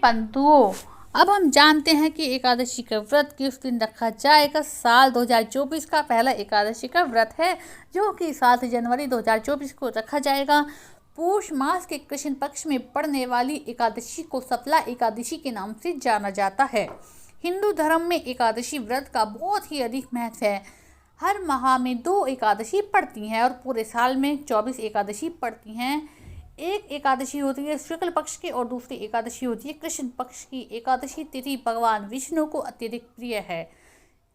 बंधुओं, अब हम जानते हैं कि एकादशी का व्रत किस दिन रखा जाएगा। साल 2024 का पहला एकादशी का व्रत है जो कि 7 जनवरी 2024 को रखा जाएगा। पूष मास के कृष्ण पक्ष में पड़ने वाली एकादशी को सफला एकादशी के नाम से जाना जाता है। हिंदू धर्म में एकादशी व्रत का बहुत ही अधिक महत्व है। हर माह में 2 एकादशी पड़ती हैं और पूरे साल में 24 एकादशी पड़ती हैं। एक एकादशी होती है शुक्ल पक्ष की और दूसरी एकादशी होती है कृष्ण पक्ष की। एकादशी तिथि भगवान विष्णु को अत्यधिक प्रिय है।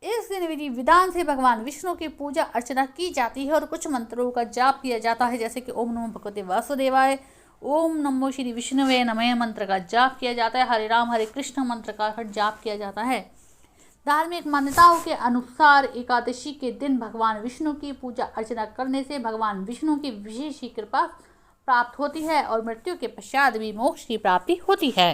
इस दिन विधि विधान से भगवान विष्णु की पूजा अर्चना की जाती है और कुछ मंत्रों का जाप किया जाता है, जैसे कि ओम नमो भगवते वासुदेवाय, ओम नमो श्री विष्णुवे नमः मंत्र का जाप किया जाता है। हरे राम हरे कृष्ण मंत्र का जाप किया जाता है। धार्मिक मान्यताओं के अनुसार एकादशी के दिन भगवान विष्णु की पूजा अर्चना करने से भगवान विष्णु की विशेष कृपा प्राप्त होती है और मृत्यु के पश्चात भी मोक्ष की प्राप्ति होती है।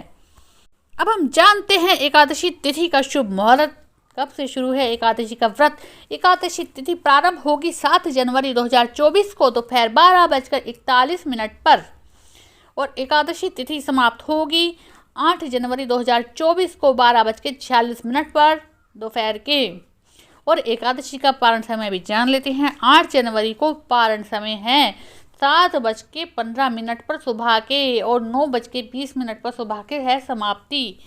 अब हम जानते हैं एकादशी तिथि का शुभ मुहूर्त कब से शुरू है। एकादशी का व्रत एकादशी तिथि प्रारंभ होगी 7 जनवरी 2024 को दोपहर 12:41 पर और एकादशी तिथि समाप्त होगी 8 जनवरी 2024 को 12:46 पर दोपहर के। और एकादशी का पारण समय भी जान लेते हैं। 8 जनवरी को पारण समय है 7:15 पर सुबह के और 9:20 पर सुबह के है समाप्ति।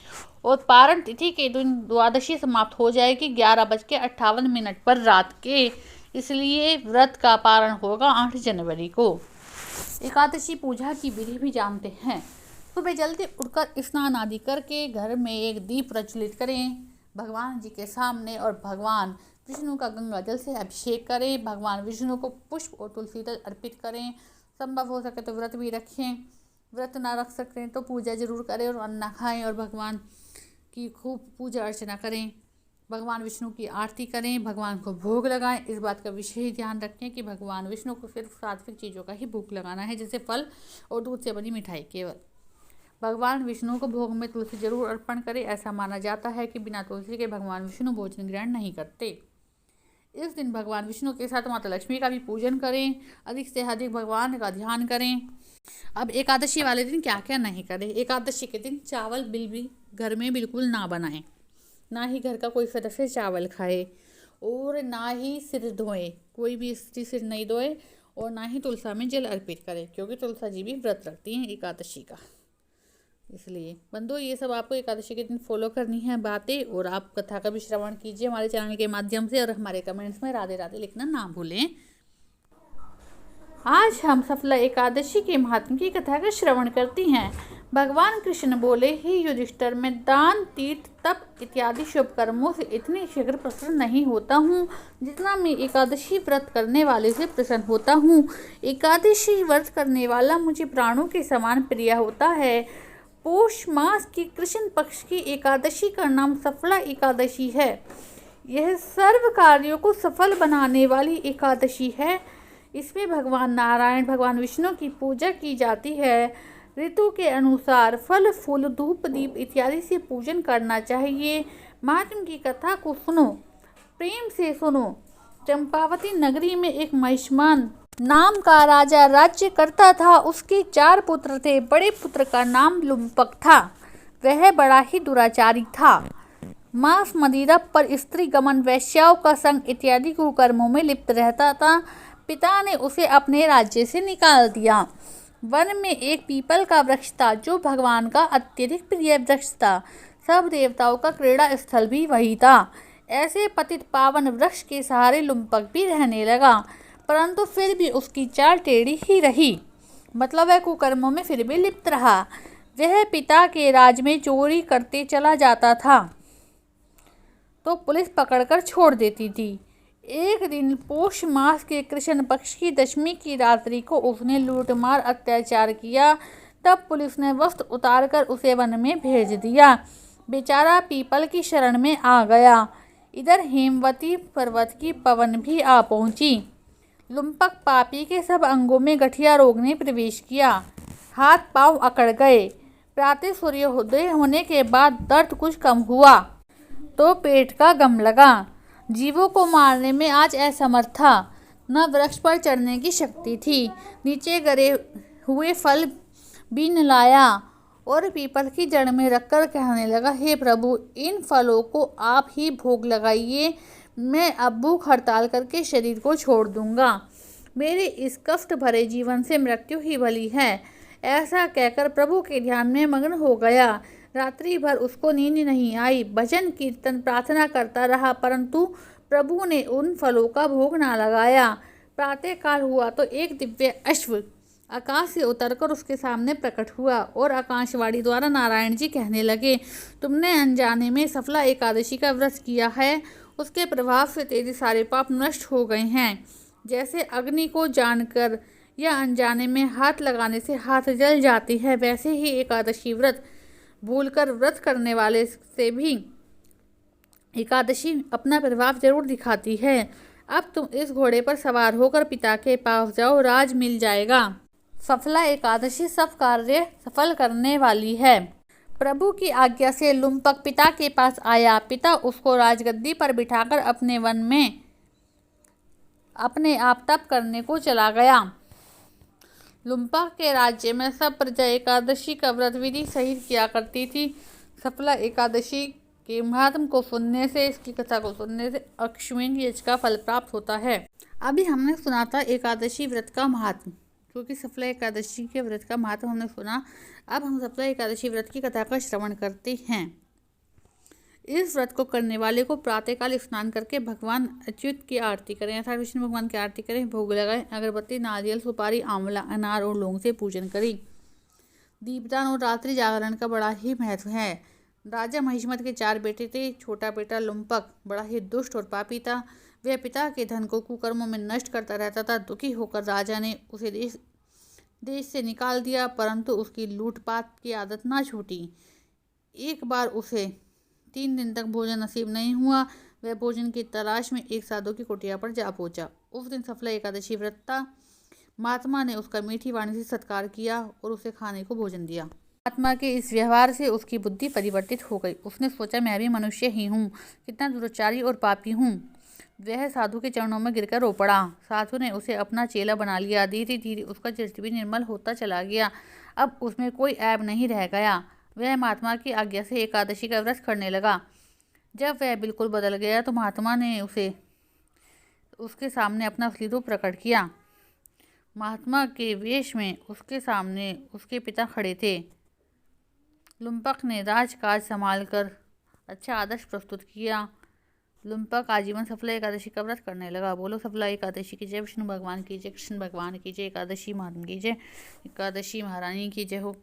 और पारण तिथि के दिन द्वादशी समाप्त हो जाएगी 11:58 पर रात के। इसलिए व्रत का पारण होगा 8 जनवरी को। एकादशी पूजा की विधि भी जानते हैं। सुबह जल्दी उठकर स्नान आदि करके घर में एक दीप प्रज्वलित करें भगवान जी के सामने और भगवान विष्णु का गंगा जल से अभिषेक करें। भगवान विष्णु को पुष्प और तुलसी दल अर्पित करें। संभव हो सके तो व्रत भी रखें। व्रत ना रख सकते हैं तो पूजा जरूर करें और अन्न खाएं और भगवान की खूब पूजा अर्चना करें। भगवान विष्णु की आरती करें, भगवान को भोग लगाएं। इस बात का विशेष ध्यान रखें कि भगवान विष्णु को सिर्फ सात्विक चीज़ों का ही भोग लगाना है, जैसे फल और दूध से बनी मिठाई केवल। भगवान विष्णु को भोग में तुलसी जरूर अर्पण करें। ऐसा माना जाता है कि बिना तुलसी के भगवान विष्णु भोजन ग्रहण नहीं करते। इस दिन भगवान विष्णु के साथ माता लक्ष्मी का भी पूजन करें। अधिक से अधिक भगवान का ध्यान करें। अब एकादशी वाले दिन क्या क्या नहीं करें। एकादशी के दिन चावल भी घर में बिल्कुल ना बनाएं, ना ही घर का कोई सदस्य चावल खाए और ना ही सिर धोए। कोई भी स्त्री सिर नहीं धोए और ना ही तुलसा में जल अर्पित करे, क्योंकि तुलसा जी भी व्रत रखती हैं एकादशी का। इसलिए बंधुओं, ये सब आपको एकादशी के दिन फॉलो करनी है बातें। और आप कथा का भी श्रवण कीजिए हमारे चैनल के माध्यम से और हमारे कमेंट्स में राधे राधे लिखना ना भूलें। आज हम सफला एकादशी के महात्म की कथा का श्रवण करती हैं। भगवान कृष्ण बोले, हे युधिष्ठिर, मैं दान, तीर्थ, तप इत्यादि शुभ कर्मों से इतने शीघ्र प्रसन्न नहीं होता हूँ जितना मैं एकादशी व्रत करने वाले से प्रसन्न होता हूँ। एकादशी व्रत करने वाला मुझे प्राणों के समान प्रिय होता है। पौष मास की कृष्ण पक्ष की एकादशी का नाम सफला एकादशी है। यह सर्व कार्यों को सफल बनाने वाली एकादशी है। इसमें भगवान नारायण, भगवान विष्णु की पूजा की जाती है। ऋतु के अनुसार फल, फूल, धूप, दीप इत्यादि से पूजन करना चाहिए। महात्म की कथा को सुनो, प्रेम से सुनो। चंपावती नगरी में एक महिष्मान नाम का राजा राज्य करता था। उसके 4 पुत्र थे। बड़े पुत्र का नाम लुम्पक था। वह बड़ा ही दुराचारी था। मांस, मदिरा पर स्त्री गमन, वैश्याओं का संग इत्यादि कुकर्मों में लिप्त रहता था। पिता ने उसे अपने राज्य से निकाल दिया। वन में एक पीपल का वृक्ष था जो भगवान का अत्यधिक प्रिय वृक्ष था। सब देवताओं का क्रीड़ा स्थल भी वही था। ऐसे पतित पावन वृक्ष के सहारे लुम्पक भी रहने लगा, परंतु फिर भी उसकी चाल टेढ़ी ही रही। मतलब वह कुकर्मों में फिर भी लिप्त रहा। वह पिता के राज में चोरी करते चला जाता था तो पुलिस पकड़कर छोड़ देती थी। एक दिन पौष मास के कृष्ण पक्ष की दशमी की रात्रि को उसने लूटमार अत्याचार किया। तब पुलिस ने वस्त्र उतारकर उसे वन में भेज दिया। बेचारा पीपल की शरण में आ गया। इधर हेमवती पर्वत की पवन भी आ पहुंची। लुम्पक पापी के सब अंगों में गठिया रोग ने प्रवेश किया। हाथ पांव अकड़ गए। प्रातः सूर्योदय होने के बाद दर्द कुछ कम हुआ तो पेट का गम लगा। जीवों को मारने में आज असमर्थ था। न वृक्ष पर चढ़ने की शक्ति थी। नीचे गिरे हुए फल भी न लाया और पीपल की जड़ में रखकर कहने लगा, हे प्रभु, इन फलों को आप ही भोग लगाइए, मैं अब भूख हड़ताल करके शरीर को छोड़ दूंगा। मेरे इस कष्ट भरे जीवन से मृत्यु ही भली है। ऐसा कहकर प्रभु के ध्यान में मग्न हो गया। रात्रि भर उसको नींद नहीं आई। भजन कीर्तन प्रार्थना करता रहा, परंतु प्रभु ने उन फलों का भोग ना लगाया। प्रातःकाल हुआ तो एक दिव्य अश्व आकाश से उतरकर उसके सामने प्रकट हुआ और आकाशवाणी द्वारा नारायण जी कहने लगे, तुमने अनजाने में सफला एकादशी का व्रत किया है, उसके प्रभाव से तेरे सारे पाप नष्ट हो गए हैं। जैसे अग्नि को जानकर या अनजाने में हाथ लगाने से हाथ जल जाती है, वैसे ही एकादशी व्रत भूलकर व्रत करने वाले से भी एकादशी अपना प्रभाव जरूर दिखाती है। अब तुम इस घोड़े पर सवार होकर पिता के पास जाओ, राज मिल जाएगा। सफला एकादशी सब कार्य सफल करने वाली है। प्रभु की आज्ञा से लुम्पक पिता के पास आया। पिता उसको राजगद्दी पर बिठाकर अपने वन में अपने आप तप करने को चला गया। लुम्पक के राज्य में सब प्रजा एकादशी का व्रत विधि सहित किया करती थी। सफला एकादशी के महात्म को सुनने से, इसकी कथा को सुनने से अश्वमेध यज्ञ का फल प्राप्त होता है। अभी हमने सुना था एकादशी व्रत का महात्म, क्योंकि सफला एकादशी के व्रत का महत्व हमने सुना। अब हम सफला एकादशी व्रत की कथा का श्रवण करते हैं। इस व्रत को करने वाले को प्रातःकाल स्नान करके भगवान अच्युत की आरती करें, अर्थात विष्णु भगवान की आरती करें, भोग लगाएं, अगरबत्ती, नारियल, सुपारी, आंवला, अनार और लौंग से पूजन करें। दीपदान और रात्रि जागरण का बड़ा ही महत्व है। राजा महिष्मत के 4 बेटे थे। छोटा बेटा लुम्पक बड़ा ही दुष्ट और पापी था। वह पिता के धन को कुकर्मों में नष्ट करता रहता था। दुखी होकर राजा ने उसे देश से निकाल दिया, परंतु उसकी लूटपाट की आदत ना छूटी। एक बार उसे 3 दिन तक भोजन नसीब नहीं हुआ। वह भोजन की तलाश में एक साधु की कुटिया पर जा पहुंचा। उस दिन सफला एकादशी व्रत था। महात्मा ने उसका मीठी वाणी से सत्कार किया और उसे खाने को भोजन दिया। महात्मा के इस व्यवहार से उसकी बुद्धि परिवर्तित हो गई। उसने सोचा, मैं भी मनुष्य ही हूँ, कितना दुराचारी और पापी हूँ। वह साधु के चरणों में गिरकर रो पड़ा। साधु ने उसे अपना चेला बना लिया। धीरे धीरे उसका चित्त भी निर्मल होता चला गया। अब उसमें कोई ऐब नहीं रह गया। वह महात्मा की आज्ञा से एकादशी का व्रत करने लगा। जब वह बिल्कुल बदल गया तो महात्मा ने उसके सामने अपना असली रूप प्रकट किया। महात्मा के वेश में उसके सामने उसके पिता खड़े थे। लुम्पक ने राजकाज संभालकर अच्छा आदर्श प्रस्तुत किया। लुम्पक आजीवन सफला एकादशी का व्रत करने लगा। बोलो सफला एकादशी की जय, विष्णु भगवान की जय, कृष्ण भगवान की जय, एकादशी महात्मा की जय, एकादशी महारानी की जय हो।